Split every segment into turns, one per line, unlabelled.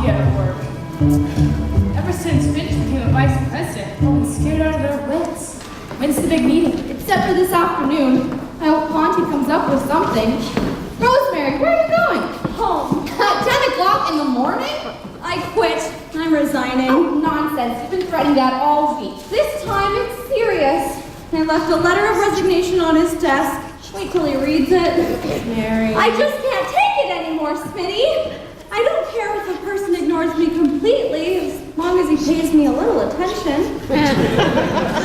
cocky at work. Ever since Finch became a vice president, everyone's scared out of their wits. When's the big meeting?
Except for this afternoon. I hope Ponty comes up with something. Rosemary, where are you going?
Home.
At 10 o'clock in the morning?
I quit. I'm resigning.
Oh, nonsense. You've been threatening that all week. This time it's serious.
I left a letter of resignation on his desk. Wait till he reads it.
Mary.
I just can't take it anymore, Smitty. I don't care if a person ignores me completely, as long as he pays me a little attention.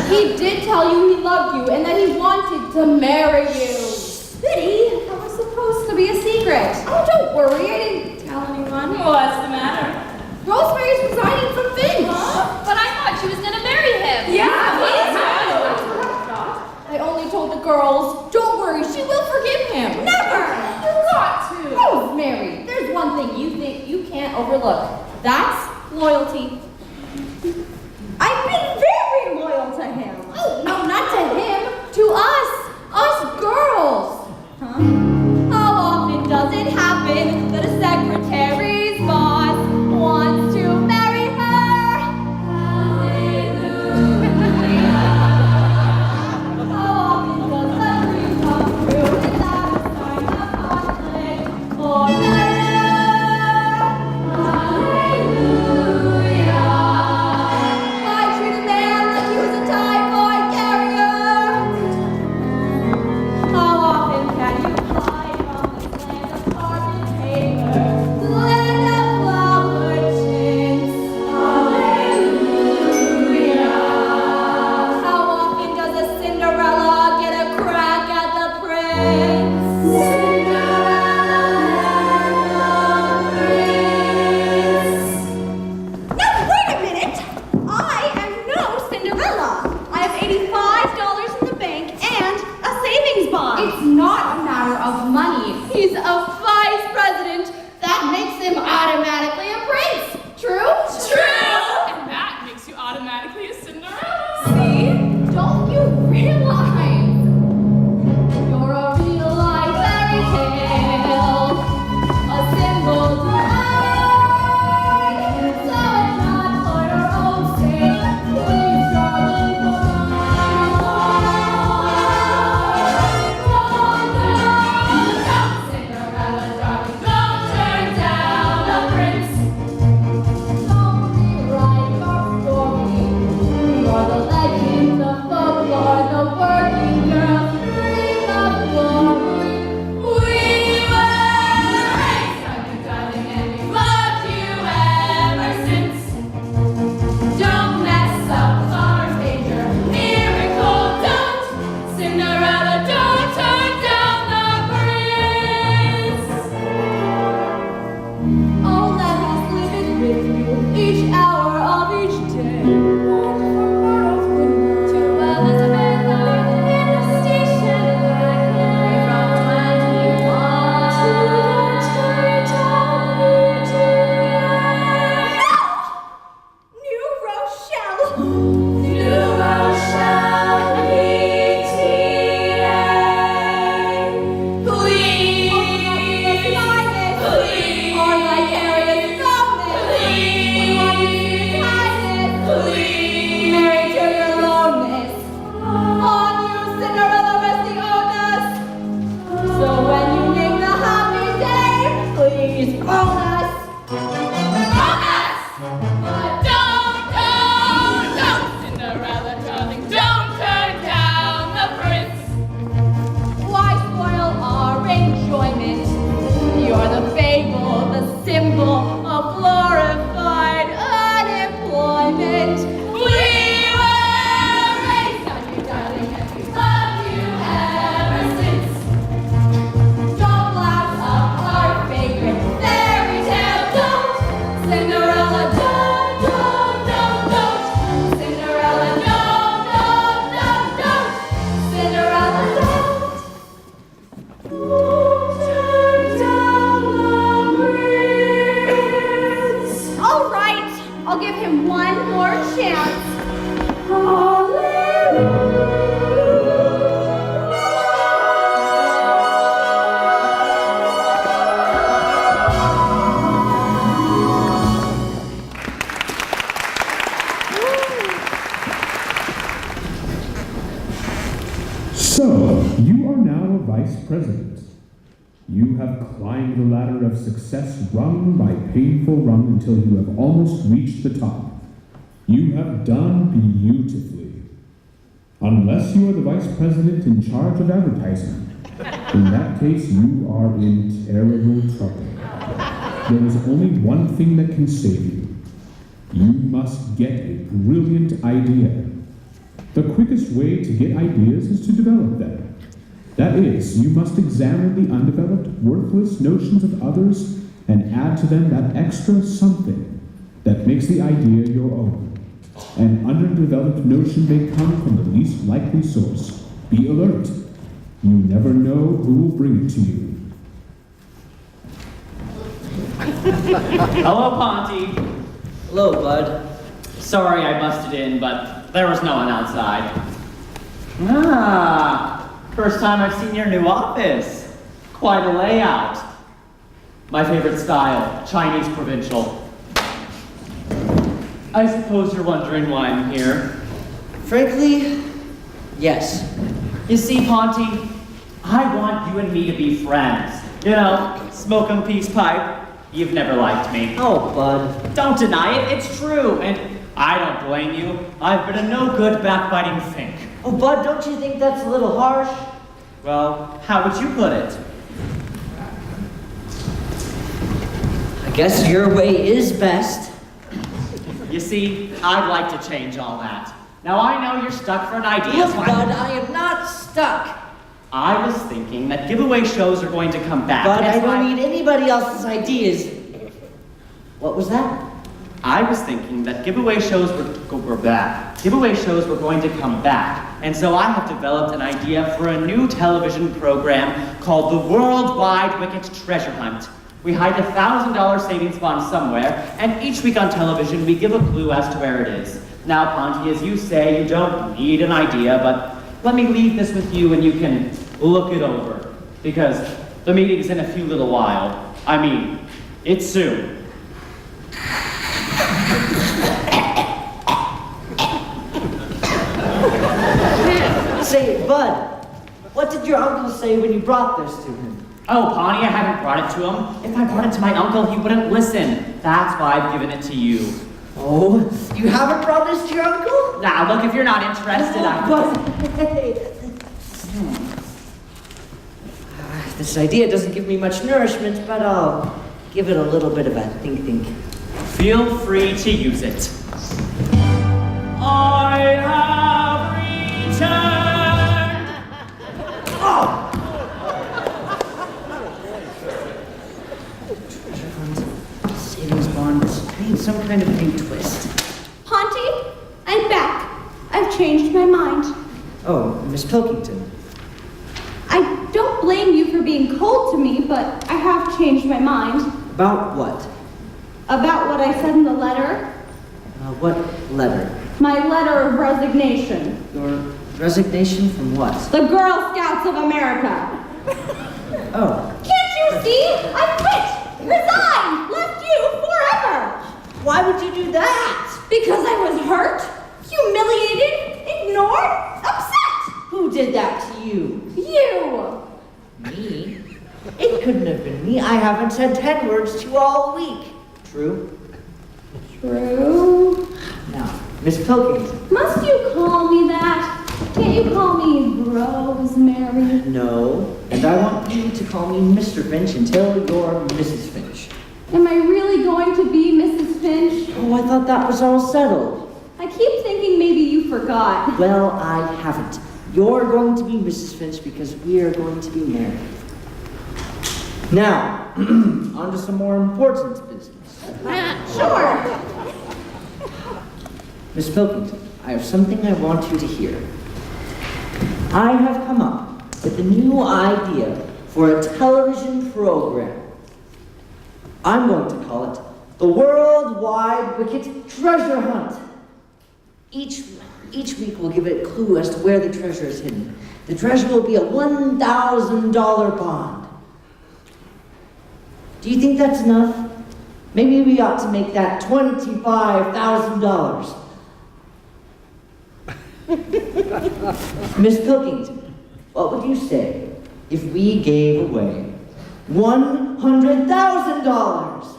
He did tell you he loved you and that he wanted to marry you.
Smitty, that was supposed to be a secret.
Oh, don't worry. I didn't tell anyone.
What's the matter?
Rosemary's resigning from Finch.
Huh?
But I thought she was going to marry him.
Yeah,
I only told the girls. Don't worry, she will forgive him. Never!
you got to.
Rosemary, there's one thing you think you can't overlook. That's loyalty.
I've been very loyal to him.
Oh, no, not to him. To us. Us girls.
Huh?
How often does it happen that a secretary's boss wants to marry her? How often does the dream come true without a sign of conflict or murder? I treat a man like he was a typhoid carrier. How often can you fly from this land of carbon paper to the land of flower tints? Hallelujah. How often does a Cinderella get a crack at the prince? Cinderella and the prince.
Now, wait a minute! I am no Cinderella. I have $85 in the bank and a savings bond.
It's not a matter of money. He's a vice president. That makes him automatically a prince. True?
True. And that makes you automatically a Cinderella.
See? Don't you realize? You're a real life fairy tale. A symbol to hide. So it's not for your own sake. Please, darling, for
Cinderella, darling, don't turn down the prince.
Don't rewrite your story. For the legends of folklore, the working girls dream of glory.
We were raised on you, darling, and we've loved you ever since. Don't mess up our major miracle, don't. Cinderella, don't turn down the prince.
Oh, let us live it with you each hour of each day. Born from Myrtle to Elizabeth Island in the station wagon. From 21 to the
New Rochelle.
New Rochelle, PTA. Please, please,
Or like Harriet Tubman. We want you to see kindness.
please.
Married to your aloneness. On you, Cinderella, rest the onus. So when you name the happy day, please own us.
Promise! But don't, Cinderella, darling, don't turn down the prince.
Why spoil our enjoyment? You're the fable, the symbol of glorified unemployment.
We were raised on you, darling, and we love you ever since.
Don't laugh up our favorite fairy tale. Don't, Cinderella, don't.
Cinderella, don't.
Cinderella, don't.
Turn down the prince.
All right, I'll give him one more chance.
president. You have climbed the ladder of success rung by painful rung until you have almost reached the top. You have done beautifully. Unless you are the vice president in charge of advertising. In that case, you are in terrible trouble. There is only one thing that can save you. You must get a brilliant idea. The quickest way to get ideas is to develop them. That is, you must examine the undeveloped, worthless notions of others and add to them that extra something that makes the idea your own. An underdeveloped notion may come from the least likely source. Be alert. You never know who will bring it to you.
Hello, Ponty.
Hello, Bud.
Sorry I busted in, but there was no one outside. Ah, first time I've seen your new office. Quite a layout. My favorite style, Chinese provincial. I suppose you're wondering why I'm here.
Frankly, yes.
You see, Ponty, I want you and me to be friends. You know, smoke 'em peace pipe. You've never liked me.
Oh, Bud.
Don't deny it, it's true, and I don't blame you. I've been a no-good backbiting fink.
Oh, Bud, don't you think that's a little harsh?
Well, how would you put it?
I guess your way is best.
You see, I'd like to change all that. Now I know you're stuck for an idea.
Look, Bud, I am not stuck.
I was thinking that giveaway shows are going to come back.
Bud, I
That's why-
don't need anybody else's ideas. What was that?
I was thinking that giveaway shows were back. Giveaway shows were going to come back. And so I have developed an idea for a new television program called the Worldwide Wicket Treasure Hunt. We hide a $1,000 savings bond somewhere, and each week on television we give a clue as to where it is. Now, Ponty, as you say, you don't need an idea, but let me leave this with you and you can look it over. Because the meeting's in a few little while. I mean, it's soon.
Say, Bud, what did your uncle say when you brought this to him?
Oh, Ponty, I haven't brought it to him. If I brought it to my uncle, he wouldn't listen. That's why I've given it to you.
Oh, you haven't brought this to your uncle?
Now, look, if you're not interested, I...
But, hey. This idea doesn't give me much nourishment, but I'll give it a little bit of a think.
Feel free to use it. I have returned!
Oh! Savings bonds need some kind of new twist.
Ponty, I'm back. I've changed my mind.
Oh, Miss Pilkington.
I don't blame you for being cold to me, but I have changed my mind.
About what?
About what I said in the letter.
What letter?
My letter of resignation.
Your resignation from what?
The Girl Scouts of America.
Oh.
Can't you see? I quit! Resigned! Left you forever!
Why would you do that?
Because I was hurt, humiliated, ignored, upset!
Who did that to you?
You!
Me? It couldn't have been me. I haven't said 10 words to you all week. True?
True.
Now, Miss Pilkington.
Must you call me that? Can't you call me Rosemary?
No. And I want you to call me Mr. Finch until you're Mrs. Finch.
Am I really going to be Mrs. Finch?
Oh, I thought that was all settled.
I keep thinking maybe you forgot.
Well, I haven't. You're going to be Mrs. Finch because we are going to be married. Now, on to some more important business.
Sure.
Miss Pilkington, I have something I want you to hear. I have come up with a new idea for a television program. I'm going to call it the Worldwide Wicket Treasure Hunt. Each week we'll give it a clue as to where the treasure is hidden. The treasure will be a $1,000 bond. Do you think that's enough? Maybe we ought to make that $25,000. Miss Pilkington, what would you say? if we gave away $100,000?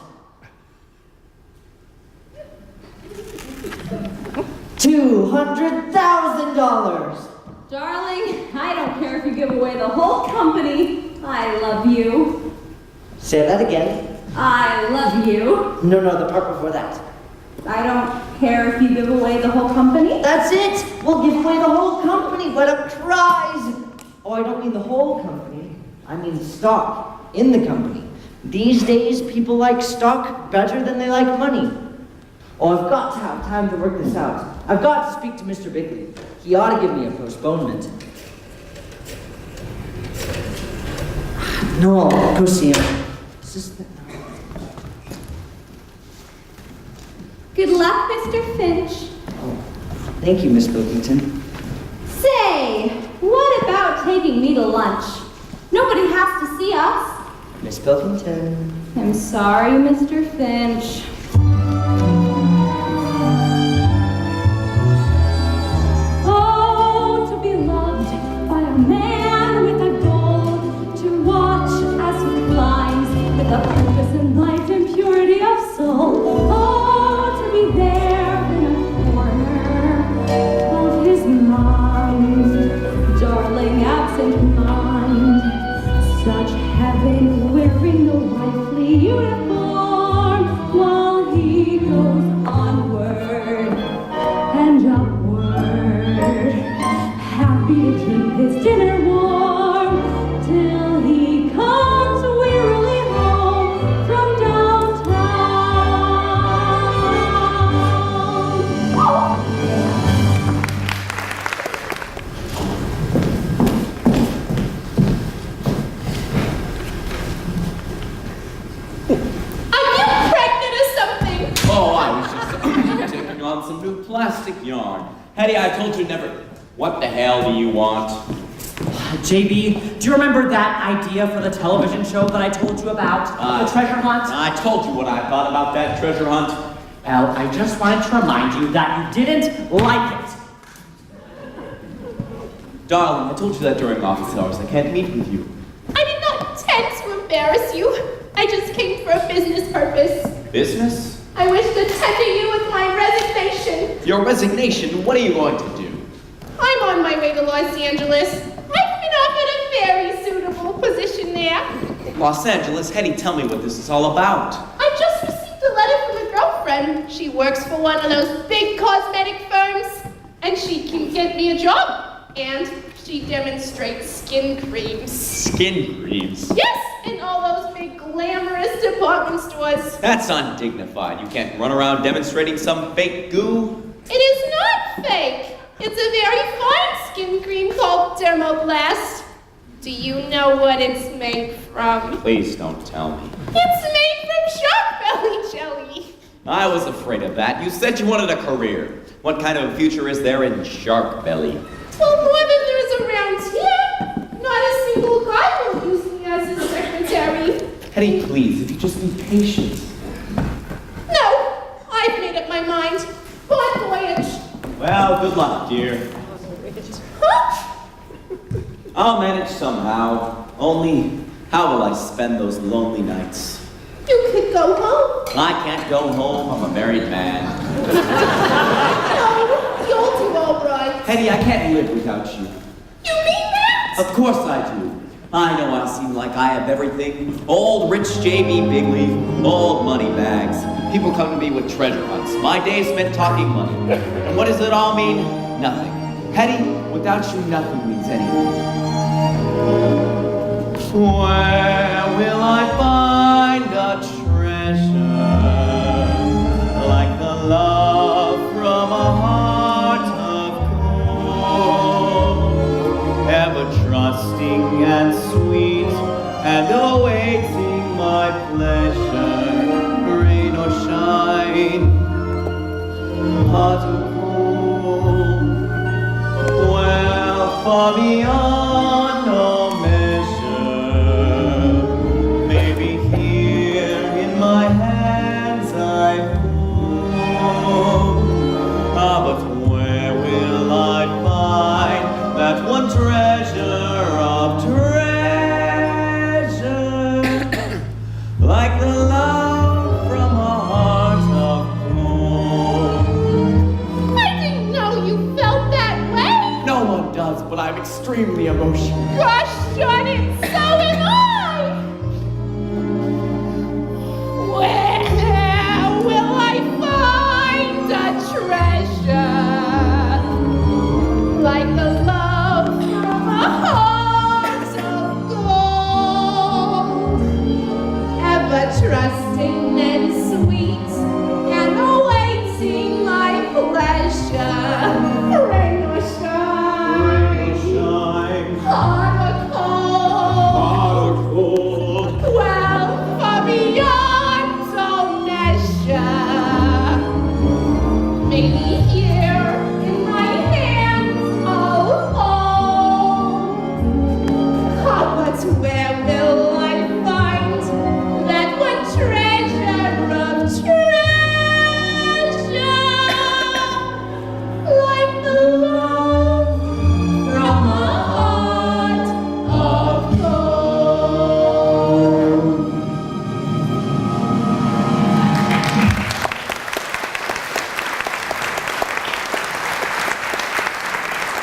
$200,000?
Darling, I don't care if you give away the whole company. I love you.
Say that again.
I love you.
No, the part before that.
I don't care if you give away the whole company.
That's it! We'll give away the whole company. What a prize! Oh, I don't mean the whole company. I mean stock in the company. These days, people like stock better than they like money. Oh, I've got to have time to work this out. I've got to speak to Mr. Bigley. He ought to give me a postponement. No, I'll go see him. It's just that...
Good luck, Mr. Finch.
Oh, thank you, Miss Pilkington.
Say, what about taking me to lunch? Nobody has to see us.
Miss Pilkington.
I'm sorry, Mr. Finch. Oh, to be loved by a man with a goal, to watch as he climbs with a purpose in life and purity of soul. Oh, to be there in a corner of his mind, darling, absent mind, such heaven wearing the wifely uniform while he goes onward and upward, happy to keep his dinner warm till he comes wearily home from downtown.
Oh, I was just taking on some new plastic yarn. Hetty, I told you never. What the hell do you want?
JB, do you remember that idea for the television show that I told you about? The treasure hunt?
I told you what I thought about that treasure hunt.
Well, I just wanted to remind you that you didn't like it.
Darling, I told you that during office hours. I can't meet with you.
I did not intend to embarrass you. I just came for a business purpose.
Business?
I wish to tender you with my resignation.
Your resignation? What are you going to do?
I'm on my way to Los Angeles. I've been offered a very suitable position there.
Los Angeles? Hetty, tell me what this is all about.
I just received a letter from a girlfriend. She works for one of those big cosmetic firms, and she can get me a job. And she demonstrates skin creams.
Skin creams?
Yes, in all those big glamorous department stores.
That's undignified. You can't run around demonstrating some fake goo.
It is not fake. It's a very fine skin cream called Dermoblast. Do you know what it's made from?
Please don't tell me.
It's made from shark belly jelly.
I was afraid of that. You said you wanted a career. What kind of a future is there in shark belly?
Well, more than there is around here. Not a single guy will use me as his secretary.
Hetty, please, if you just be patient.
No, I've made up my mind. Bon voyage.
Well, good luck, dear.
Huh?
I'll manage somehow. Only, how will I spend those lonely nights?
You could go home.
I can't go home. I'm a married man.
No, you'll do all right.
Hetty, I can't live without you.
You mean that?
Of course I do. I know I seem like I have everything. Old rich J.B. Bigley, old money bags. People come to me with treasure hunts. My day spent talking money. And what does it all mean? Nothing. Hetty, without you, nothing means anything. Where will I find a treasure like the love from a heart of gold, ever trusting and sweet and awaiting my pleasure, rain or shine, hot or cold, well, far beyond all measure, maybe here in my hands I hold. Ah, but where will I find that one treasure of treasure?
extremely emotional.
Gosh darn it, so am I! Where will I find a treasure like the love from a heart of gold, ever trusting and sweet and awaiting my pleasure? Rain or shine, hot or cold, well, far beyond all measure. Maybe here in my hands I'll hold. Oh, but where will I find that one treasure of treasure, like the love from a heart of gold?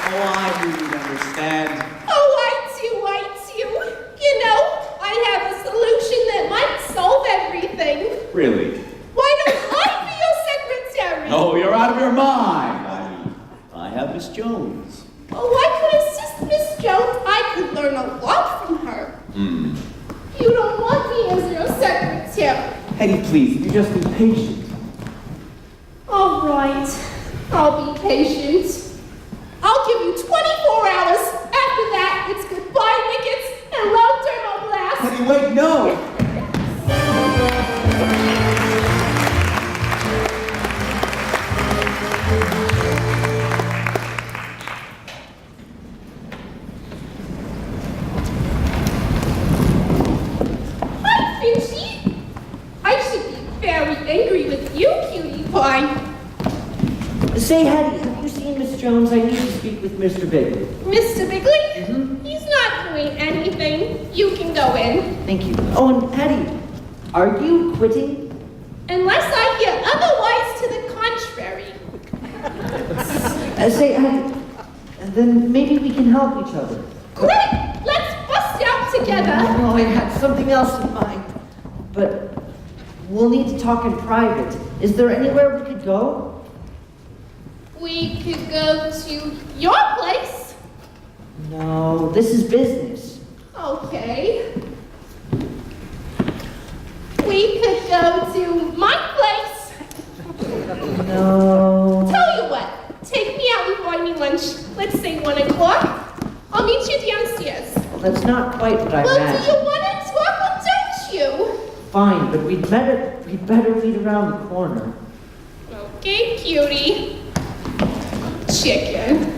Oh, I knew you'd understand.
Oh, I do. You know, I have a solution that might solve everything.
Really?
Why don't I be your secretary?
Oh, you're out of your mind. I have Miss Jones.
Oh, I could assist Miss Jones. I could learn a lot from her. You don't want me as your secretary.
Hetty, please, you just be patient.
All right, I'll be patient. I'll give you 24 hours. After that, it's goodbye wickets and low thermoblast.
Hetty, wait, no!
Hi, Finchy. I should be very angry with you, cutie pie.
Say, Hattie, have you seen Miss Jones? I need to speak with Mr. Bigley.
Mr. Bigley? He's not doing anything. You can go in.
Thank you. Oh, and Hattie, are you quitting?
Unless I hear otherwise to the contrary.
Say, Hattie, then maybe we can help each other.
Great! Let's bust out together.
No, I had something else in mind. But we'll need to talk in private. Is there anywhere we could go?
We could go to your place.
No, this is business.
Okay. We could go to my place.
No.
Tell you what, take me out and buy me lunch. Let's say 1 o'clock. I'll meet you downstairs.
Well, that's not quite what I
Well, do
imagined.
you want to talk or don't you?
Fine, but we'd better meet around the corner.
Okay, cutie. Chicken.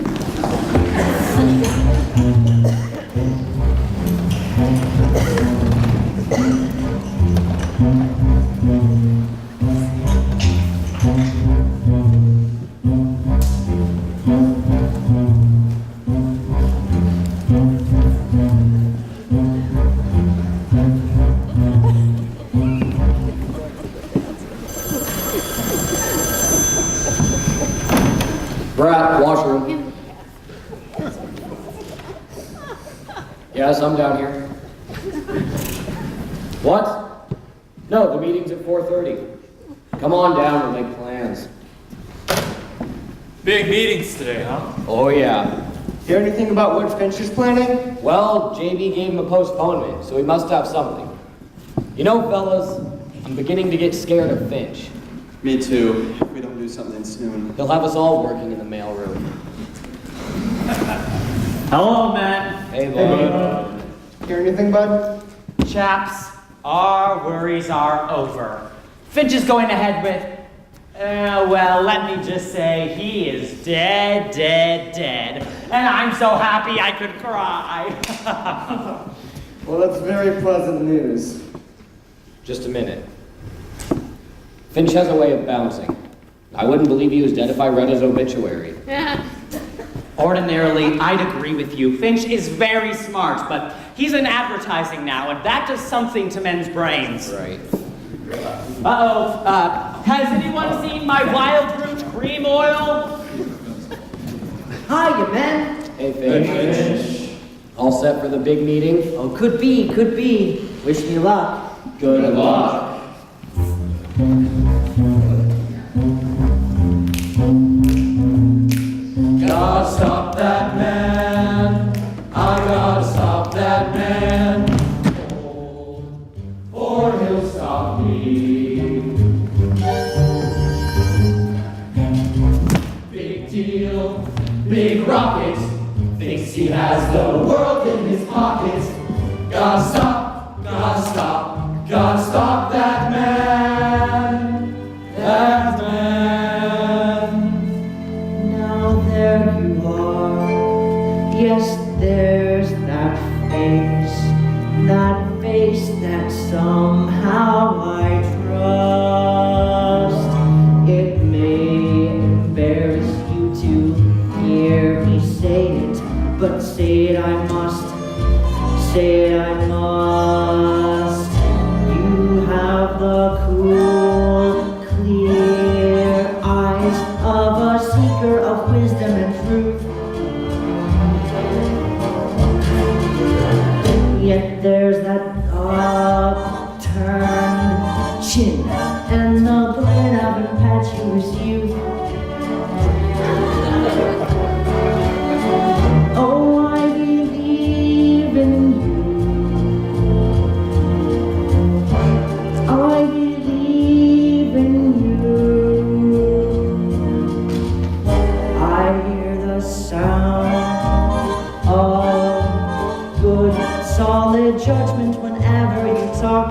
Brat, washroom. Yes, I'm down here. What? No, the meeting's at 4:30. Come on down and make plans.
Big meetings today, huh?
Oh, yeah.
Hear anything about what Finch is planning?
Well, JB gave him a postponement, so he must have something. You know, fellas, I'm beginning to get scared of Finch.
Me too, if we don't do something soon.
He'll have us all working in the mailroom.
Hello, Matt.
Hey, bud.
Hear anything, bud? Chaps, our worries are over. Finch is going ahead with, well, let me just say, he is dead. And I'm so happy I could cry.
Well, that's very pleasant news.
Just a minute. Finch has a way of bouncing. I wouldn't believe he was dead if I read his obituary.
Ordinarily, I'd agree with you. Finch is very smart, but he's in advertising now, and that does something to men's brains.
Right.
Has anyone seen my wild root cream oil?
Hiya, man.
Hey, Finch. All set for the big meeting?
Oh, could be, could be. Wish me luck.
Good luck.
Gotta stop that man. I gotta stop that man. Or he'll stop me. Big deal, big rocket. Thinks he has the world in his pocket. Gotta stop, gotta stop, gotta stop that man. That man.
Now there you are. Yes, there's that face that somehow I trust. It may embarrass you to hear me say it, but say it I must, say it I must. You have the cool, clear eyes of a seeker of wisdom and truth. Yet there's that upturned chin and the grin of impetuous youth. Oh, I believe in you. I believe in you. I hear the sound of good, solid judgment whenever you talk.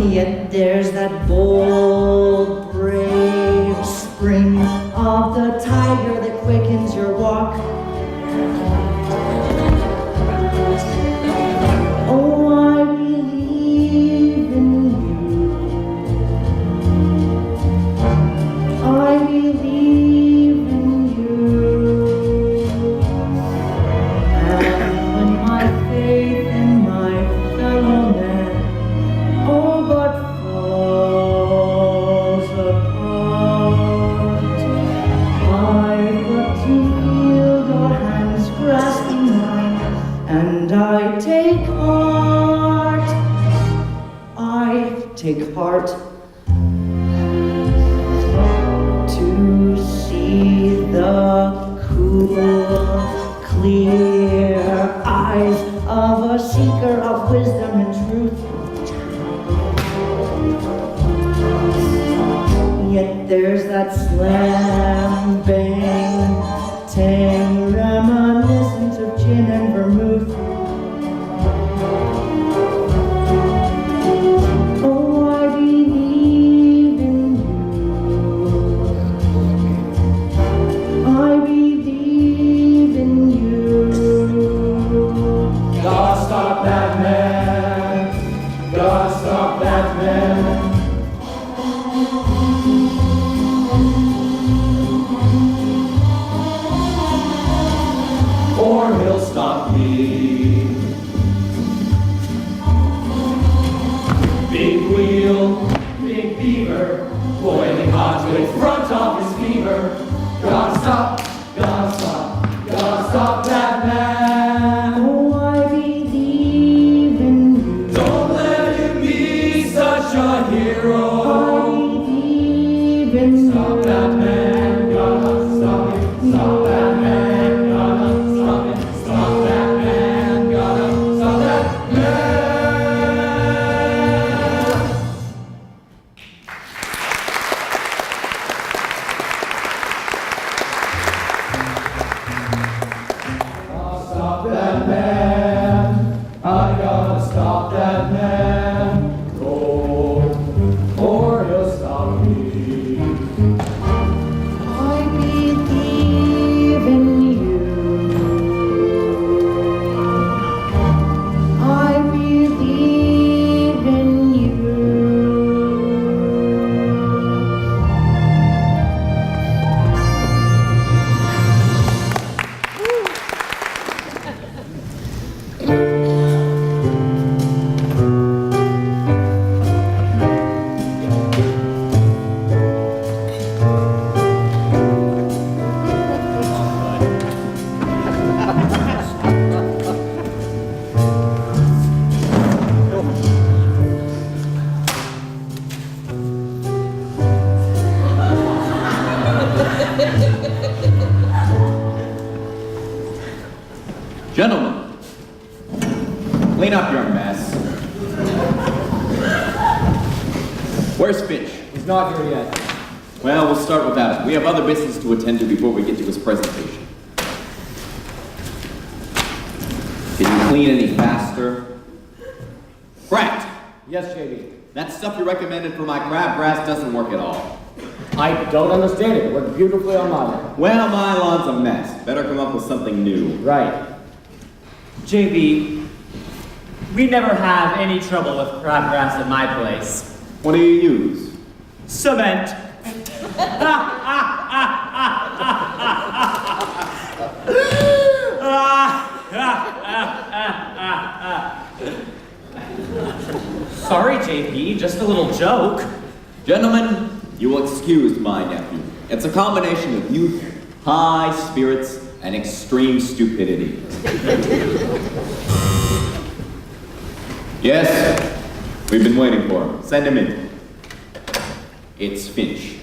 Yet there's that bold, brave spring of the tiger that quickens your walk. Oh, I believe in you. I believe in you. And when my faith in my fellow man all but falls apart, I've got to feel your hands grasping mine, and I take heart. I take heart to see the cool, clear eyes of a seeker of wisdom and truth. Yet there's that slam, bang, tang, reminiscence of gin and vermouth. Oh, I believe in you. I believe in you.
Gotta stop that man. Gotta stop that man. Or he'll stop me. Big wheel, big beaver, boiling hot with front office fever. Gotta stop, gotta stop, gotta stop that man.
Oh, I believe in you.
Don't let him be such a hero.
I believe in you.
Stop that man, gotta stop it. Stop that man, gotta stop it. Stop that man, gotta stop that man. I'll stop that man. I gotta stop that man. Oh, or he'll stop me.
Gentlemen, clean up your mess. Where's Finch?
He's not here yet.
Well, we'll start with that. We have other business to attend to before we get to his presentation. Can you clean any faster? Pratt!
Yes, JB.
That stuff you recommended for my crabgrass doesn't work at all.
I don't understand it. It worked beautifully on my lawn.
Well, my lawn's a mess. Better come up with something new.
Right.
JB, we never have any trouble with crabgrass at my place.
What do you use?
Cement. Sorry, JP, just a little joke.
Gentlemen, you will excuse my nephew. It's a combination of youth, high spirits, and extreme stupidity. Yes, we've been waiting for him. Send him in. It's Finch.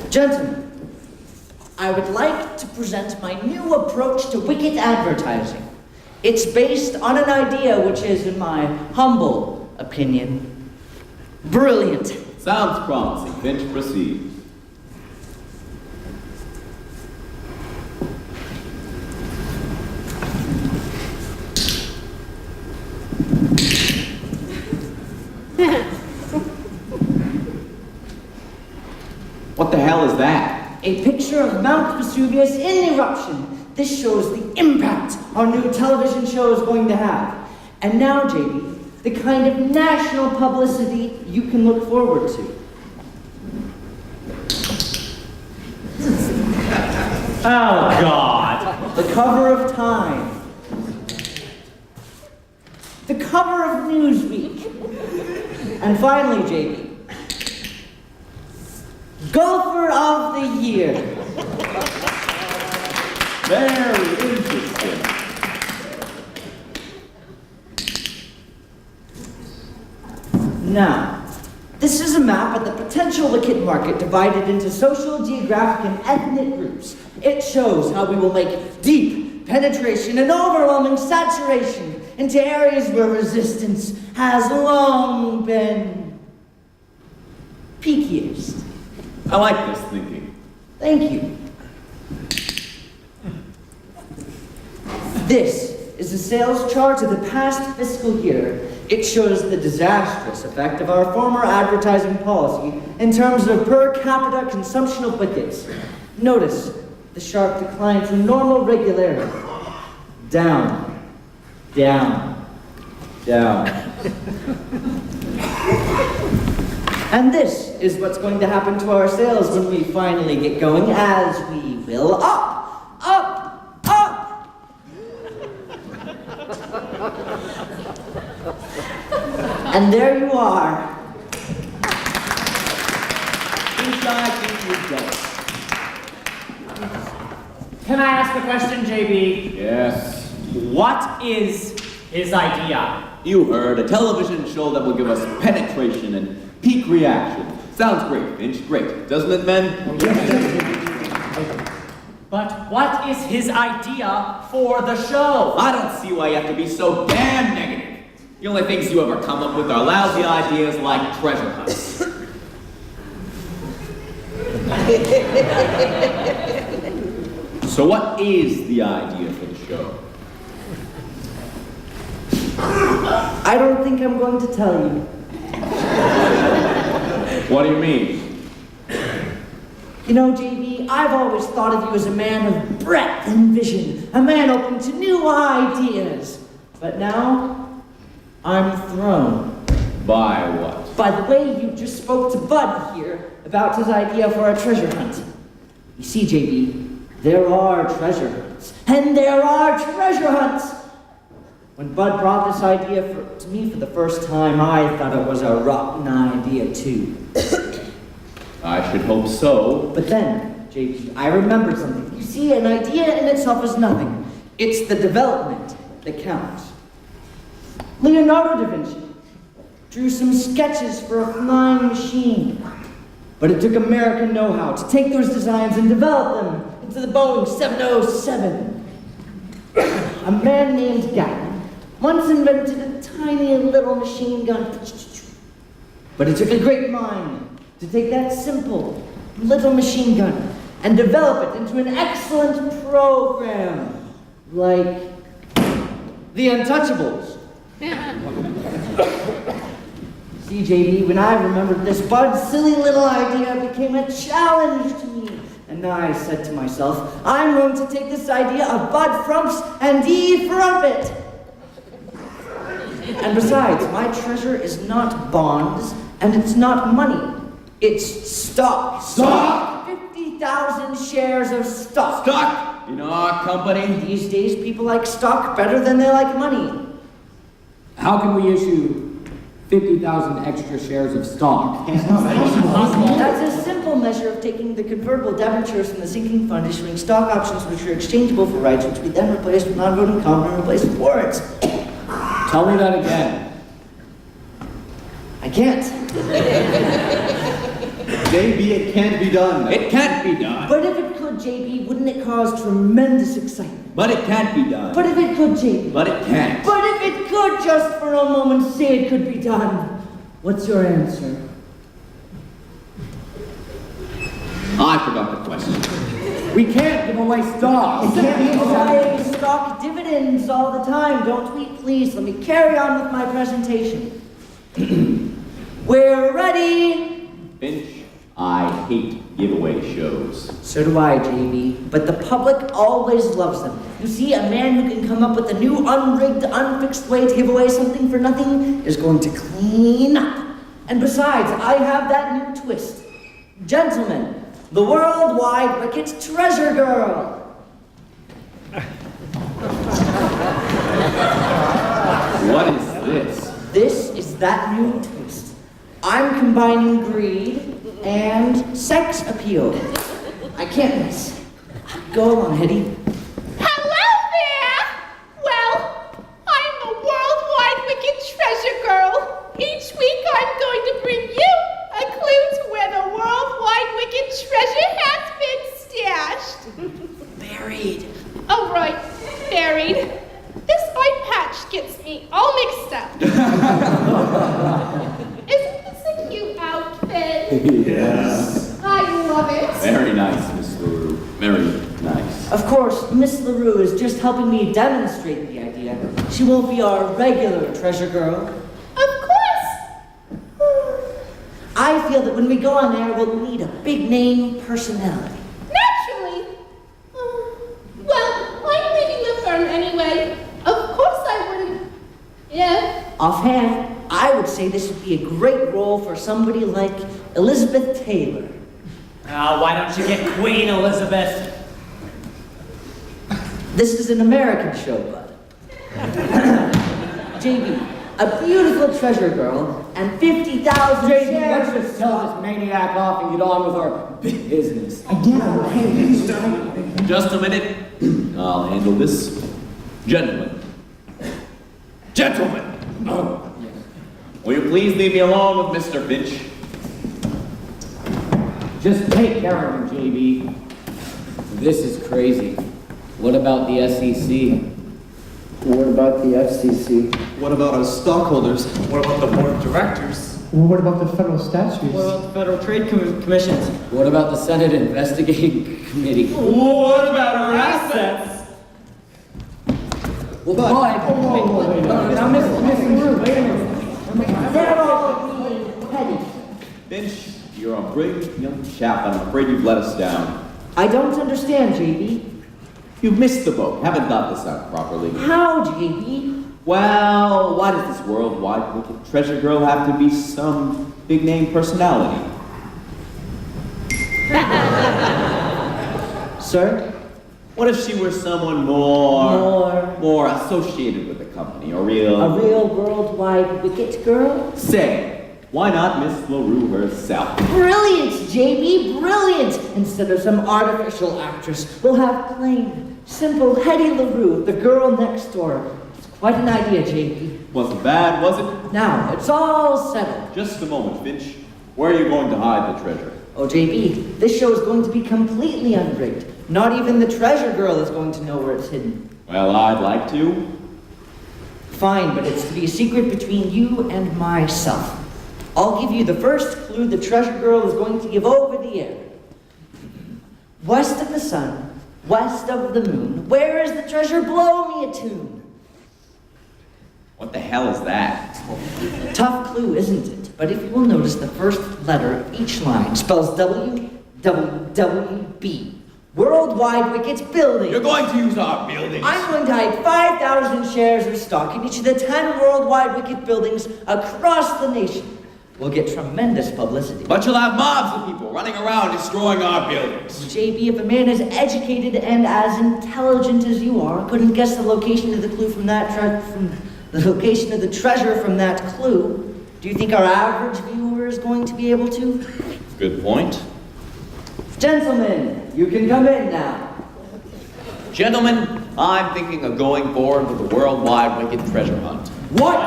Gentlemen, I would like to present my new approach to wicked advertising. It's based on an idea which is, in my humble opinion, brilliant.
Sounds promising. Finch, proceed. What the hell is that?
A picture of Mount Vesuvius in eruption. This shows the impact our new television show is going to have. And now, JB, the kind of national publicity you can look forward to.
Oh, God.
The cover of Time. The cover of Newsweek. And finally, JB, Golfer of the Year.
Very interesting.
Now, this is a map of the potential wicket market divided into social, geographic, and ethnic groups. It shows how we will make deep penetration and overwhelming saturation into areas where resistance has long been peakiest.
I like this thinking.
Thank you. This is the sales chart of the past fiscal year. It shows the disastrous effect of our former advertising policy in terms of per capita consumption of wickets. Notice the sharp decline from normal regularity. Down, down, down. And this is what's going to happen to our sales when we finally get going, as we will up, up, up. And there you are.
Inside, think you don't.
Can I ask a question, JB?
Yes.
What is his idea?
You heard, a television show that will give us penetration and peak reaction. Sounds great, Finch. Great. Doesn't it, men?
But what is his idea for the show?
I don't see why you have to be so damn negative. The only things you ever come up with are lousy ideas like treasure hunts. So what is the idea for the show?
I don't think I'm going to tell you.
What do you mean?
You know, JB, I've always thought of you as a man of breadth and vision, a man open to new ideas. But now, I'm thrown.
By what?
By the way you just spoke to Bud here about his idea for a treasure hunt. You see, JB, there are treasure hunts, and there are treasure hunts. When Bud brought this idea to me for the first time, I thought it was a rotten idea too.
I should hope so.
But then, JP, I remembered something. You see, an idea in itself is nothing. It's the development that count. Leonardo da Vinci drew some sketches for a flying machine, but it took American know-how to take those designs and develop them into the Boeing 707. A man named Gatton once invented a tiny little machine gun, but it took a great mind to take that simple little machine gun and develop it into an excellent program, like the Untouchables. See, JB, when I remembered this, Bud's silly little idea became a challenge to me. And I said to myself, I'm going to take this idea of Bud Frumps and defrump it. And besides, my treasure is not bonds, and it's not money. It's stock.
Stock?
50,000 shares of stock.
Stock in our company?
These days, people like stock better than they like money.
How can we issue 50,000 extra shares of stock?
That's a simple measure of taking the convertible debentures from the sinking fund, issuing stock options which are exchangeable for rights, which we then replace with non-voting common and replace with warrants.
Tell me that again.
I can't.
JB, it can't be done.
It can't be done.
But if it could, JB, wouldn't it cause tremendous excitement?
But it can't be done.
But if it could, JB.
But it can't.
But if it could, just for a moment, say it could be done. What's your answer?
I forgot the question.
We can't give away stock.
We can't give away stock dividends all the time, don't we? Please, let me carry on with my presentation. We're ready.
Finch, I hate giveaway shows.
So do I, JB. But the public always loves them. You see, a man who can come up with a new, unrigged, unfixed way to give away something for nothing is going to clean up. And besides, I have that new twist. Gentlemen, the worldwide wicked treasure girl.
What is this?
This is that new twist. I'm combining greed and sex appeal. I can't miss. Go along, Hetty.
Hello there! Well, I'm the worldwide wicked treasure girl. Each week I'm going to bring you a clue to where the worldwide wicked treasure has been stashed.
Buried.
Oh, right, buried. This eye patch gets me all mixed up. Isn't this a cute outfit?
Yes.
I love it.
Very nice, Miss LaRue. Very nice.
Of course, Miss LaRue is just helping me demonstrate the idea. She won't be our regular treasure girl.
Of course.
I feel that when we go on air, we'll need a big name personality.
Naturally. Well, I'm leaving the firm anyway. Of course I wouldn't. Yeah.
Offhand, I would say this would be a great role for somebody like Elizabeth Taylor.
Why don't you get Queen Elizabeth?
This is an American show, Bud. JB, a beautiful treasure girl and 50,000
JB,
shares.
let's just tell this maniac off and get on with our business.
Just a minute. I'll handle this. Gentlemen. Gentlemen! Will you please leave me alone with Mr. Finch?
Just take care of him, JB. This is crazy. What about the SEC?
What about the FCC?
What about our stockholders? What about the board of directors?
Well, what about the federal statutes?
What about the Federal Trade Commissions?
What about the Senate Investigating Committee?
What about our assets?
Well, Bud,
Now, Miss LaRue, wait a minute. They're all petty.
Finch, you're a brave young chap, and I'm afraid you've let us down.
I don't understand, JB.
You've missed the boat, haven't got this out properly.
How, JB?
Well, why does this worldwide wicked treasure girl have to be some big name personality?
Sir?
What if she were someone more associated with the company, a real
worldwide wicked girl?
Say, why not Miss LaRue herself?
Brilliant, JB, brilliant! Instead of some artificial actress, we'll have plain, simple Hetty LaRue, the girl next door. Quite an idea, JB.
Wasn't bad, was it?
Now, it's all settled.
Just a moment, Finch. Where are you going to hide the treasure?
Oh, JB, this show is going to be completely unrigged. Not even the treasure girl is going to know where it's hidden.
Well, I'd like to.
Fine, but it's to be a secret between you and myself. I'll give you the first clue the treasure girl is going to give over the air. West of the sun, west of the moon, where is the treasure? Blow me a tune.
What the hell is that?
Tough clue, isn't it? But if you will notice, the first letter of each line spells WWWB. Worldwide Wickets Building.
You're going to use our buildings.
I'm going to hide 5,000 shares of stock in each of the 10 Worldwide Wicket buildings across the nation. We'll get tremendous publicity.
But you'll have mobs of people running around destroying our buildings.
JB, if a man as educated and as intelligent as you are couldn't guess the location of the clue from the location of the treasure from that clue, do you think our average viewer is going to be able to?
Good point.
Gentlemen, you can come in now.
Gentlemen, I'm thinking of going forward with the Worldwide Wicked Treasure Hunt.
What?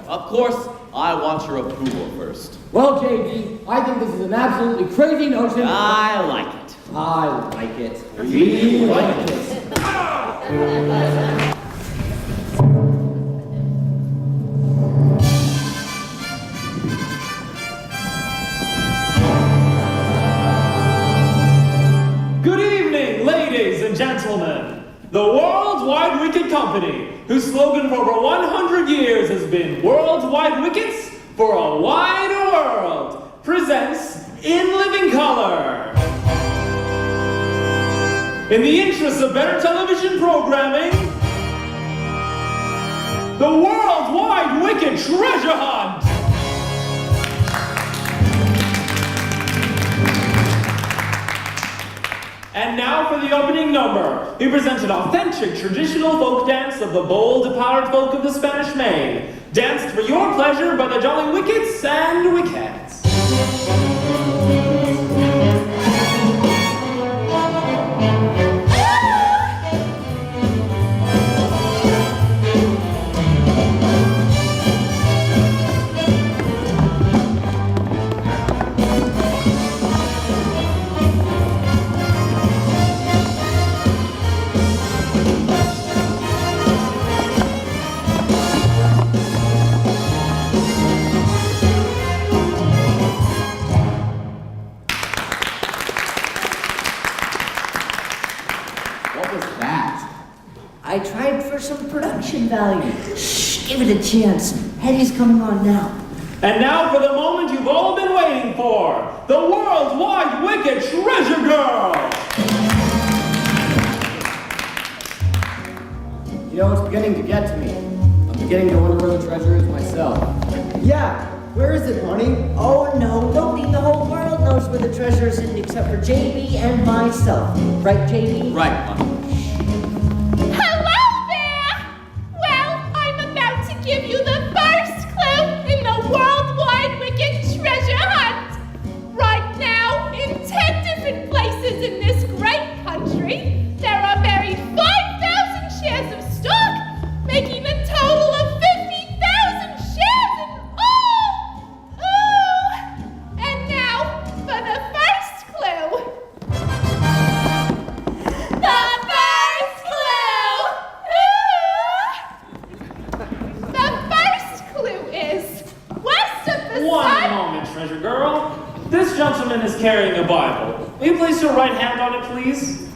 Of course, I want your approval first.
Well, JB, I think this is an absolutely crazy notion.
I like it.
I like it. We like it.
Good evening, ladies and gentlemen. The Worldwide Wicket Company, whose slogan for over 100 years has been Worldwide Wickets for a Wider World, presents In Living Color. In the interest of better television programming, the Worldwide Wicket Treasure Hunt. And now for the opening number. We present an authentic traditional folk dance of the bold, empowered folk of the Spanish Main, danced for your pleasure by the Jolly Wickets and Wickettes.
I tried for some production value. Shh, give it a chance. Hetty's coming on now.
And now for the moment you've all been waiting for, the Worldwide Wicket Treasure Girl!
You know, it's beginning to get to me. I'm beginning to wonder where the treasure is myself.
Yeah, where is it, honey?
Oh no, nobody in the whole world knows where the treasure is hidden except for JB and myself. Right, JB?
Right, honey.
Hello there! Well, I'm about to give you the first clue in the Worldwide Wicket Treasure Hunt. Right now, in 10 different places in this great country, there are buried 5,000 shares of stock, making a total of 50,000 shares in all! Ooh! And now, for the first clue. The first clue! The first clue is west of the
One
sun.
moment, Treasure Girl. This gentleman is carrying a Bible. Will you place your right hand on it, please?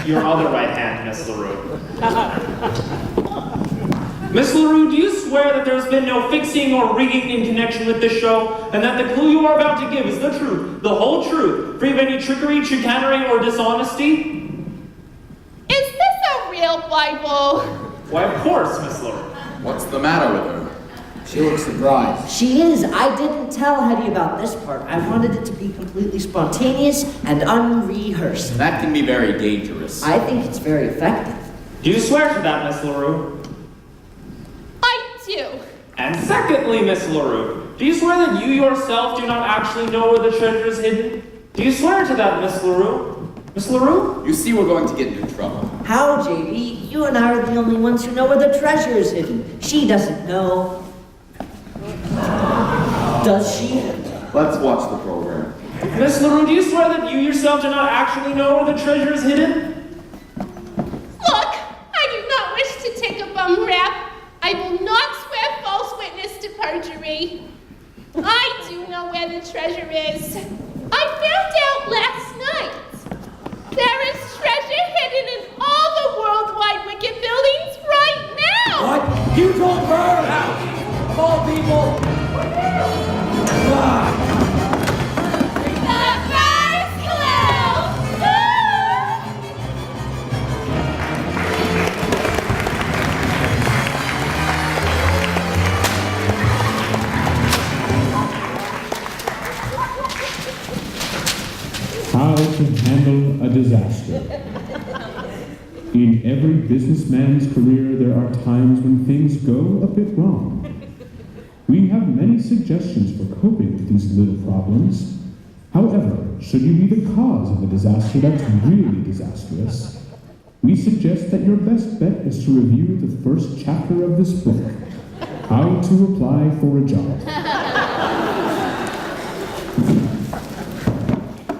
Your other right hand, Miss LaRue. Miss LaRue, do you swear that there's been no fixing or rigging in connection with this show, and that the clue you are about to give is the truth, the whole truth, free of any trickery, chicanery, or dishonesty?
Is this a real Bible?
Why, of course, Miss LaRue.
What's the matter with her?
She looks surprised.
She is. I didn't tell Hetty about this part. I wanted it to be completely spontaneous and unrehearsed.
That can be very dangerous.
I think it's very effective.
Do you swear to that, Miss LaRue?
I do.
And secondly, Miss LaRue, do you swear that you yourself do not actually know where the treasure is hidden? Do you swear to that, Miss LaRue?
Miss LaRue?
You see we're going to get into trouble.
How, JB? You and I are the only ones who know where the treasure is hidden. She doesn't know. Does she?
Let's watch the program.
Miss LaRue, do you swear that you yourself do not actually know where the treasure is hidden?
Look, I do not wish to take a bum rap. I will not swear false witness to perjury. I do know where the treasure is. I found out last night. There is treasure hidden in all the worldwide wicked buildings right now.
What? You told her? Out! Of all people!
The first clue!
How to handle a disaster. In every businessman's career, there are times when things go a bit wrong. We have many suggestions for coping with these little problems. However, should you be the cause of a disaster that's really disastrous, we suggest that your best bet is to review the first chapter of this book, How to Apply for a Job.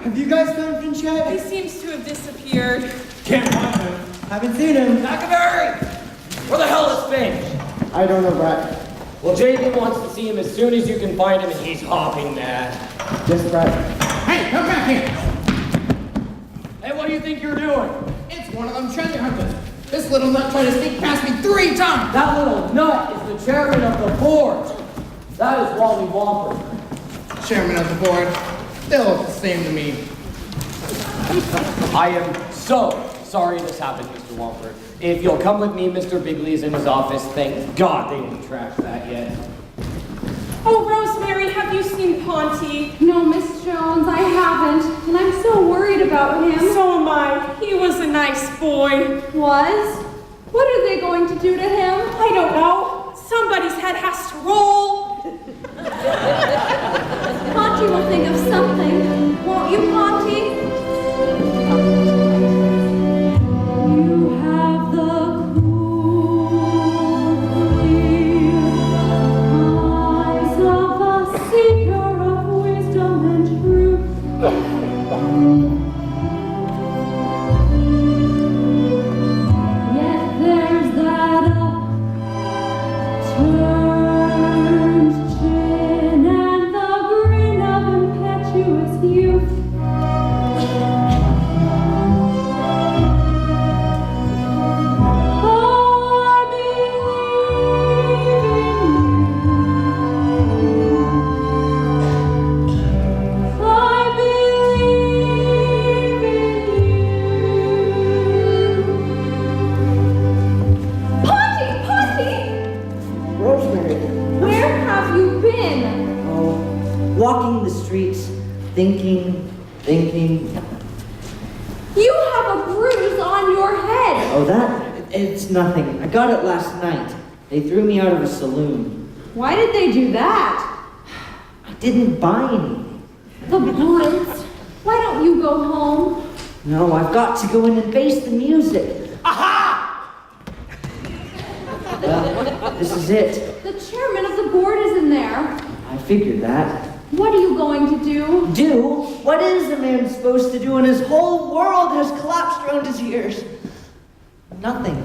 Have you guys found Finch yet?
He seems to have disappeared.
Can't find him.
Haven't seen him.
Huckleberry! Where the hell is Finch?
I don't know, Brett.
Well, JB wants to see him as soon as you can find him, and he's hopping mad.
Yes, Brett.
Hey, come back here!
Hey, what do you think you're doing?
It's one of them treasure hunters. This little nut tried to sneak past me 3 times!
That little nut is the chairman of the board. That is Wally Whopper.
Chairman of the board. They look the same to me.
I am so sorry this happened, Mr. Whopper. If you'll come with me, Mr. Bigley's in his office. Thank God they didn't trash that yet.
Oh, Rosemary, have you seen Ponty?
No, Miss Jones, I haven't. And I'm so worried about him.
So am I. He was a nice boy.
Was? What are they going to do to him?
I don't know. Somebody's head has to roll.
Ponty will think of something. Won't you, Ponty? You have the cool, clear eyes of a seeker of wisdom and truth. Yet there's that upturned chin and the grin of impetuous youth. I believe in you. Ponty!
Rosemary.
Where have you been?
Oh, walking the streets, thinking.
You have a bruise on your head.
Oh, it's nothing. I got it last night. They threw me out of a saloon.
Why did they do that?
I didn't buy anything.
The brutes. Why don't you go home?
No, I've got to go in and face the music.
Aha!
Well, this is it.
The chairman of the board is in there.
I figured that.
What are you going to do?
Do? What is a man supposed to do when his whole world has collapsed around his ears? Nothing.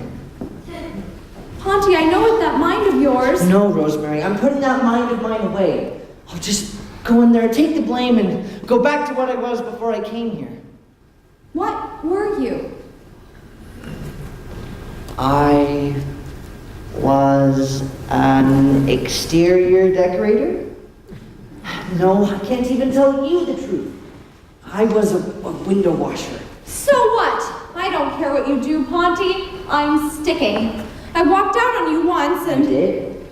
Ponty, I know it's that mind of yours.
No, Rosemary, I'm putting that mind of mine away. I'll just go in there, take the blame, and go back to what I was before I came here.
What were you?
I was an exterior decorator? No, I can't even tell you the truth. I was a window washer.
So what? I don't care what you do, Ponty. I'm sticking. I walked out on you once and...
You did?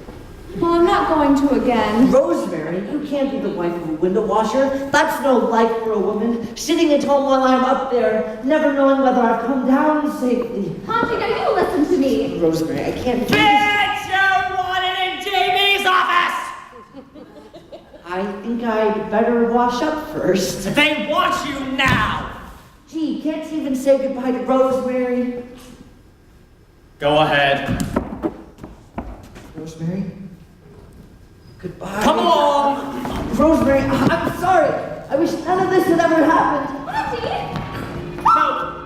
Well, I'm not going to again.
Rosemary, you can't be the wife of a window washer. That's no life for a woman. Sitting at home while I'm up there, never knowing whether I've come down safely.
Ponty, now you listen to me.
Rosemary, I can't do this.
Bitch, you wanted in JB's office!
I think I'd better wash up first.
They want you now!
Gee, can't you even say goodbye to Rosemary?
Go ahead.
Rosemary? Goodbye.
Come on!
Rosemary, I'm sorry. I wish none of this had ever happened.
No!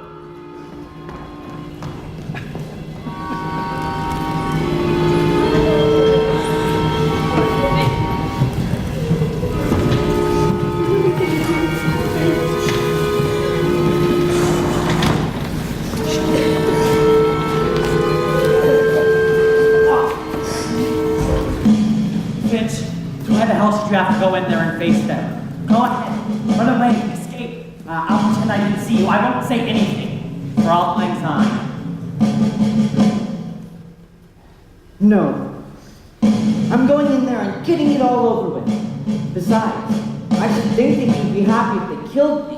Why the hell should you have to go in there and face them? Go ahead, run away, escape. I'll pretend I didn't see you. I won't say anything for all time's time.
No. I'm going in there and getting it all over with. Besides, I should think that you'd be happy if they killed me.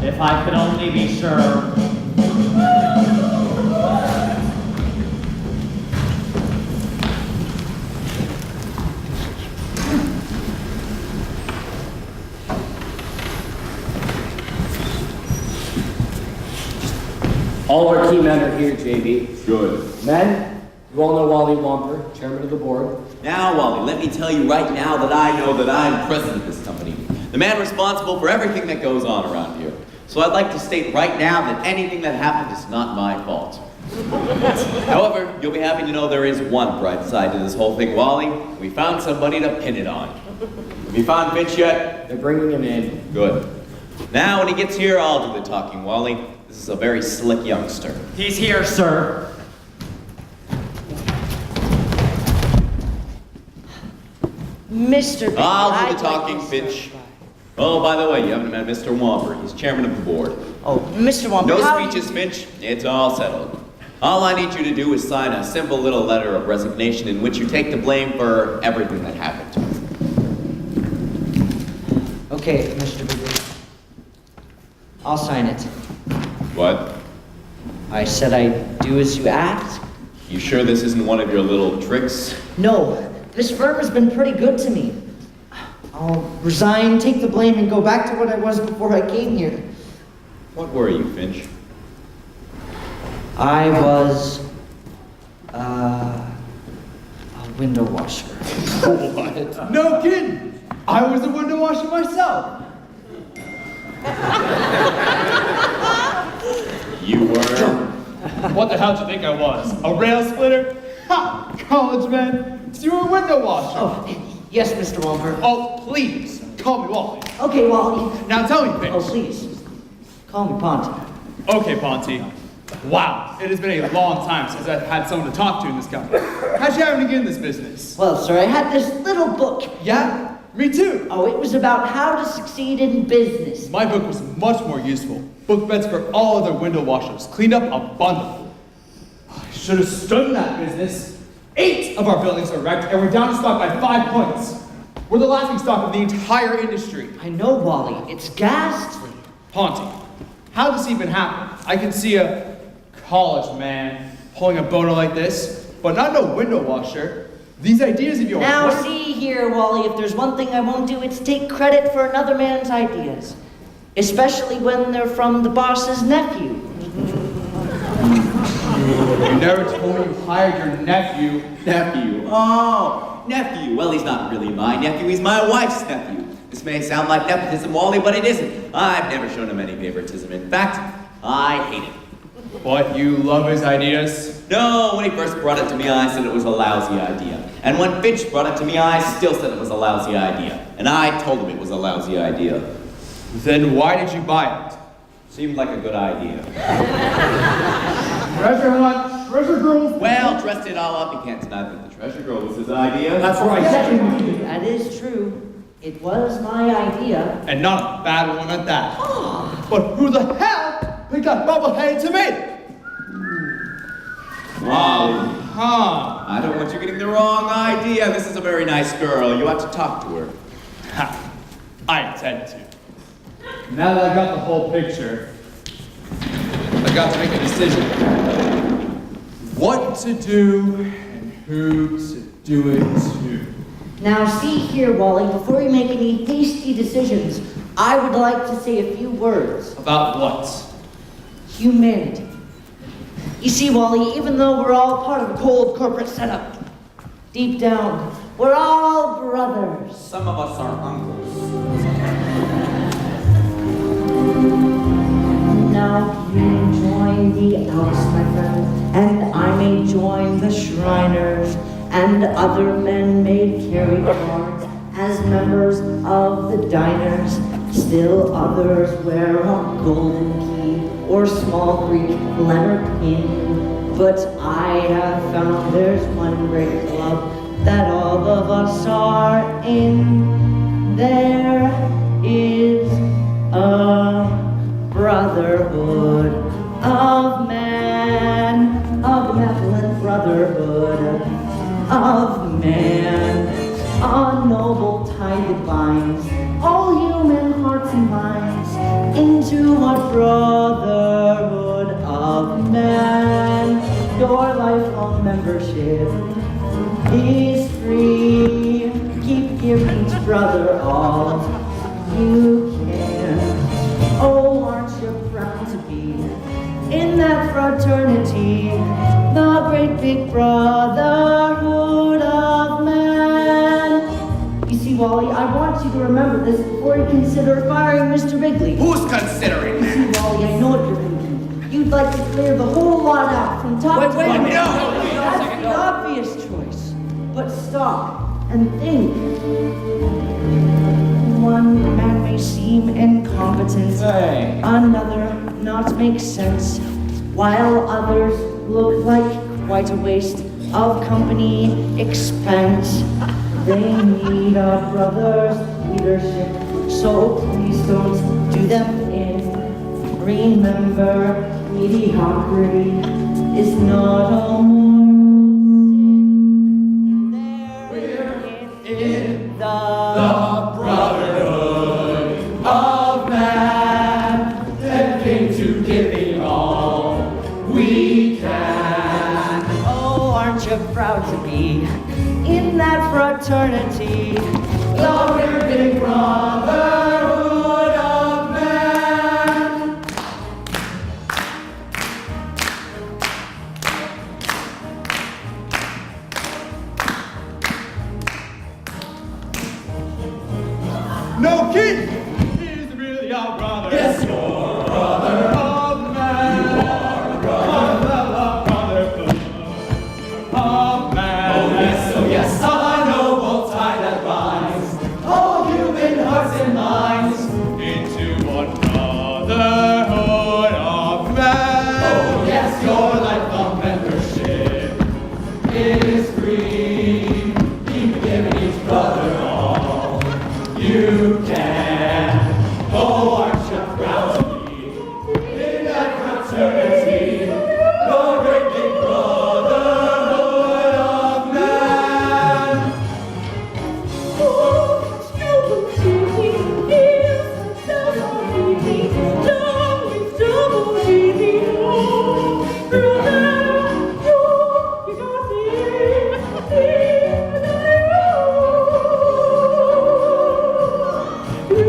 If I could only be sure.
All our key men are here, JB.
Good.
Men, you all know Wally Wamper, chairman of the board.
Now, Wally, let me tell you right now that I know that I'm president of this company. The man responsible for everything that goes on around here. So I'd like to state right now that anything that happened is not my fault. However, you'll be happy to know there is one bright side to this whole thing, Wally. We found somebody to pin it on. Have you found Finch yet?
They're bringing him in.
Good. Now, when he gets here, I'll do the talking, Wally. This is a very slick youngster.
He's here, sir.
Mr.
I'll do the talking, Finch. Oh, by the way, you haven't met Mr. Wamper. He's chairman of the board.
Oh, Mr. Wamper,
No
how...
speeches, Finch. It's all settled. All I need you to do is sign a simple little letter of resignation in which you take the blame for everything that happened.
Okay, Mr. Bigley. I'll sign it.
What?
I said I'd do as you asked.
You sure this isn't one of your little tricks?
No, this firm has been pretty good to me. I'll resign, take the blame, and go back to what I was before I came here.
What were you, Finch?
I was, a window washer.
What? No kidding. I was a window washer myself.
You were?
What the hell do you think I was? A rail splitter? Ha! College man. So you were a window washer.
Oh, yes, Mr. Wamper.
Oh, please. Call me Wally.
Okay, Wally.
Now tell me, Finch.
Oh, please. Call me Ponty.
Okay, Ponty. Wow, it has been a long time since I've had someone to talk to in this company. How'd you happen to get in this business?
Well, sir, I had this little book.
Yeah? Me too.
Oh, it was about how to succeed in business.
My book was much more useful. Book beds for all other window washers. Cleaned up a bundle. I should have stood in that business. 8 of our buildings are wrecked, and we're down in stock by 5 points. We're the laughing stock of the entire industry.
I know, Wally. It's ghastly.
Ponty, how does this even happen? I can see a college man pulling a boner like this, but not no window washer. These ideas of yours.
Now,
what-
see here, Wally, if there's one thing I won't do, it's take credit for another man's ideas. Especially when they're from the boss's nephew.
You never told me you hired your nephew.
Nephew. Oh, nephew. Well, he's not really my nephew. He's my wife's nephew. This may sound like nepotism, Wally, but it isn't. I've never shown him any favoritism. In fact, I hate him.
What, you love his ideas?
No, when he first brought it to me, I said it was a lousy idea. And when Finch brought it to me, I still said it was a lousy idea. And I told him it was a lousy idea.
Then why did you buy it?
Seemed like a good idea.
Treasure hunt, treasure girls.
Well, dressed it all up, you can't deny that the treasure girl was his idea.
That's right.
That is true. It was my idea.
And not a bad one at that. But who the hell picked that bubble-headed tomato?
Wally.
Huh.
I don't want you getting the wrong idea. This is a very nice girl. You ought to talk to her.
Ha. I intend to. Now that I got the whole picture, I got to make a decision. What to do and who to do it to.
Now, see here, Wally, before you make any hasty decisions, I would like to say a few words.
About what?
Humanity. You see, Wally, even though we're all part of a cold corporate setup, deep down, we're all brothers.
Some of us are uncles.
Now you join the Elks, my friend, and I may join the Shriners, and other men may carry cards as members of the diners. Still others wear a golden key or small Greek letter pin. But I have found there's one great club that all of us are in. There is a brotherhood of man, a benevolent brotherhood of man, a noble tie that binds all human hearts and minds into one brotherhood of man. Your lifelong membership is free. Keep giving each brother all you can. Oh, aren't you proud to be in that fraternity, the great big brotherhood of man? You see, Wally, I want you to remember this before you consider firing Mr. Bigley.
Who's considering
You see, Wally, I know what you're thinking. You'd like to clear the whole lot out from top to bottom.
no.
That's the obvious choice. But stop and think. One man may seem incompetent, another not make sense, while others look like quite a waste of company expense. They need a brother's leadership, so please don't do them in. Remember, mediocrity is not a moral sin. We're in the
brotherhood of man that came to giving all we can.
Oh, aren't you proud to be in that fraternity?
The great big brotherhood of man.
No, kid! He's really our brother.
Yes, your brother
of man.
You are a brother.
Brotherhood of man.
Oh yes, a noble tie that binds all human hearts and minds.
Into one brotherhood of man.
Oh yes, your lifelong membership is free. Keep giving each brother all you can. Oh, aren't you proud to be in that fraternity? The great big brotherhood of man.
Brother,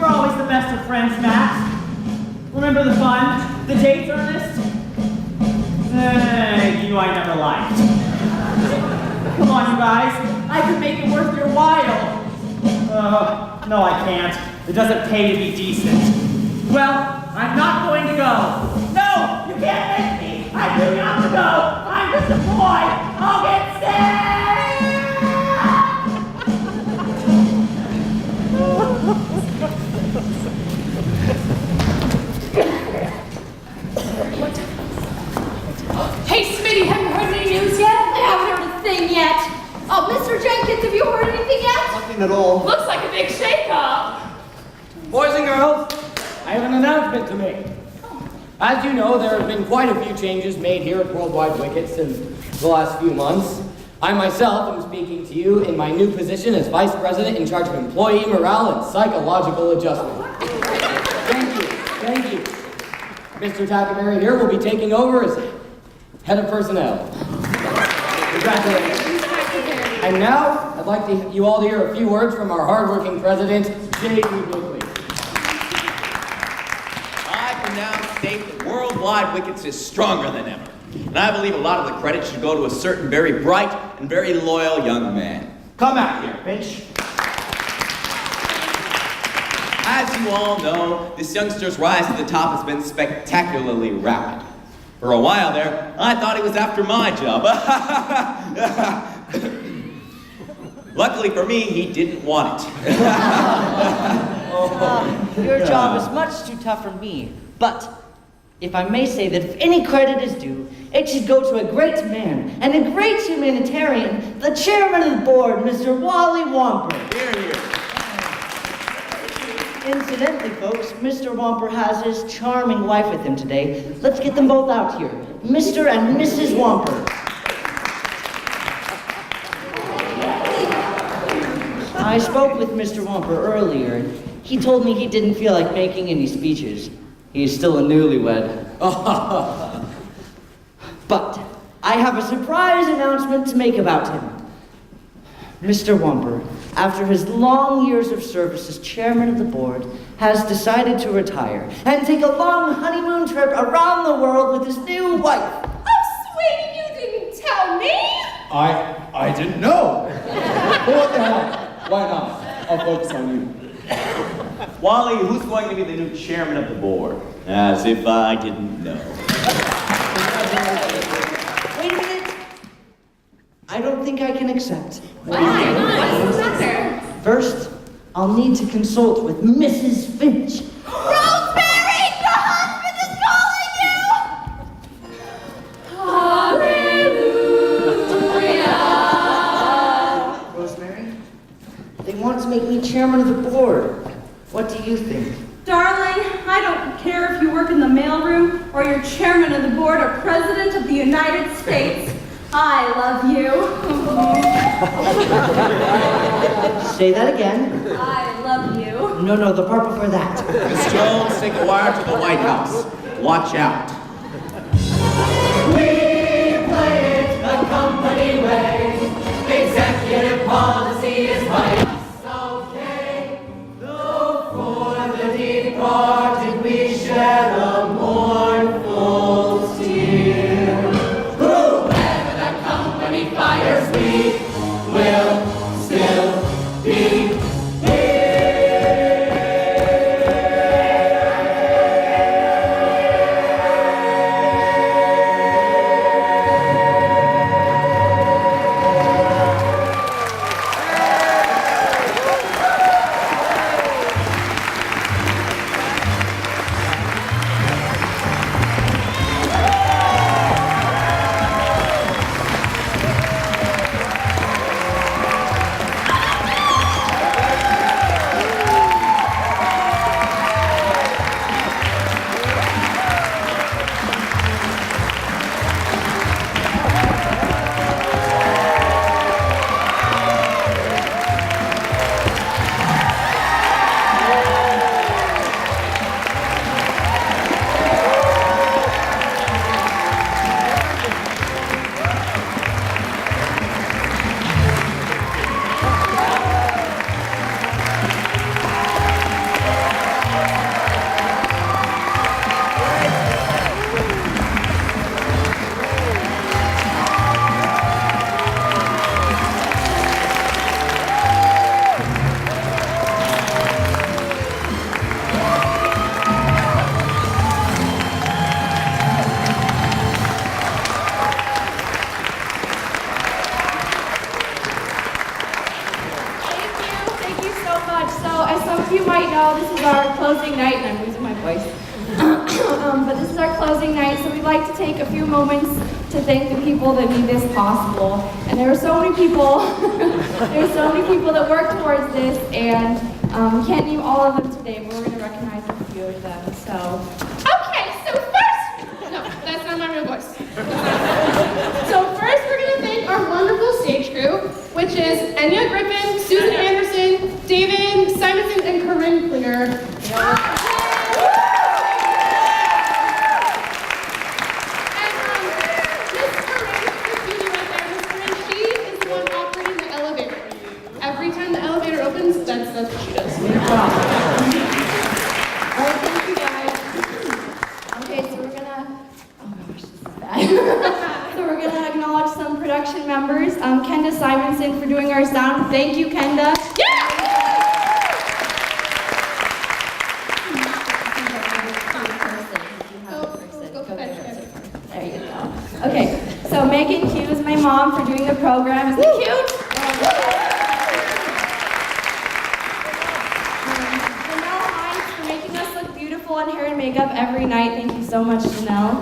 were always the best of friends, Matt. Remember the fun? The dates, Ernest? You I never liked. Come on, you guys. I could make it worth your while. No, I can't. It doesn't pay to be decent. Well, I'm not going to go. No, you can't make me. I do not to go. I'm just a boy. I'll get sick.
Hey, Smitty, have you heard any news yet?
I haven't heard a thing yet. Oh, Mr. Jenkins, have you heard anything yet?
Nothing at all.
Looks like a big shake-up.
Boys and girls, I have an announcement to make. As you know, there have been quite a few changes made here at Worldwide Wickets in the last few months. I myself am speaking to you in my new position as Vice President in charge of employee morale and psychological adjustment. Thank you. Mr. Tackleberry here will be taking over as Head of Personnel. Congratulations. And now, I'd like you all to hear a few words from our hardworking President, J.B. Bickley.
I can now state that Worldwide Wickets is stronger than ever. And I believe a lot of the credit should go to a certain very bright and very loyal young man.
Come out here, bitch.
As you all know, this youngster's rise to the top has been spectacularly rapid. For a while there, I thought he was after my job. Luckily for me, he didn't want it.
Your job is much too tough for me, but if I may say that if any credit is due, it should go to a great man and a great humanitarian, the chairman of the board, Mr. Wally Wamper.
Here, here.
Incidentally, folks, Mr. Wamper has his charming wife with him today. Let's get them both out here. Mr. and Mrs. Wamper. I spoke with Mr. Wamper earlier, and he told me he didn't feel like making any speeches. He's still a newlywed. But I have a surprise announcement to make about him. Mr. Wamper, after his long years of service as chairman of the board, has decided to retire and take a long honeymoon trip around the world with his new wife.
Oh, sweetie, you didn't tell me.
I didn't know. But what the hell? Why not? I'll focus on you.
Wally, who's going to be the new chairman of the board? As if I didn't know.
Wait a minute. I don't think I can accept.
Why not? What's the matter?
First, I'll need to consult with Mrs. Finch.
Rosemary, your husband is calling you! Hallelujah!
Rosemary, they want to make me chairman of the board. What do you think?
Darling, I don't care if you work in the mailroom or you're chairman of the board or president of the United States. I love you.
Say that again.
I love you.
No, the part before that.
Miss Jones, take a wire to the White House. Watch out.
We play it the company way. Executive policy is right. Okay. Though for the departed we shed a mournful tear. Whoever the company fires, we will still be
you might know, this is our closing night, and I'm losing my voice. But this is our closing night, so we'd like to take a few moments to thank the people that made this possible. And there are so many people, that work towards this, and we can't name all of them today, but we're going to recognize a few of them. So,
Okay, so first, no, that's not my real voice. So first, we're going to thank our wonderful stage crew, which is Enya Griffin, Susan Anderson, David Simonson, and Corinne Klinger. Every time the elevator opens, that's what she does.
Alright, thank you guys. Okay, so we're gonna, oh gosh, this is bad. So we're gonna acknowledge some production members. Kenda Simonson for doing our sound. Thank you, Kenda. There you go. Okay, so Megan Hughes, my mom, for doing the program. Isn't it cute? And hair and makeup every night. Thank you so much, Janelle.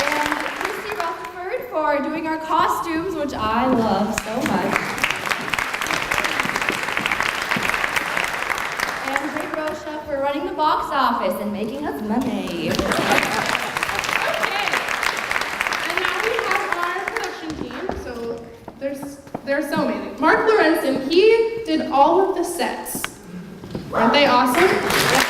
And Christy Rutherford for doing our costumes, which I love so much. And Greg Rocha for running the box office and making us money.
Okay. And now we have our production team. So there's so many. Mark Lorenzen, he did all of the sets. Aren't they awesome?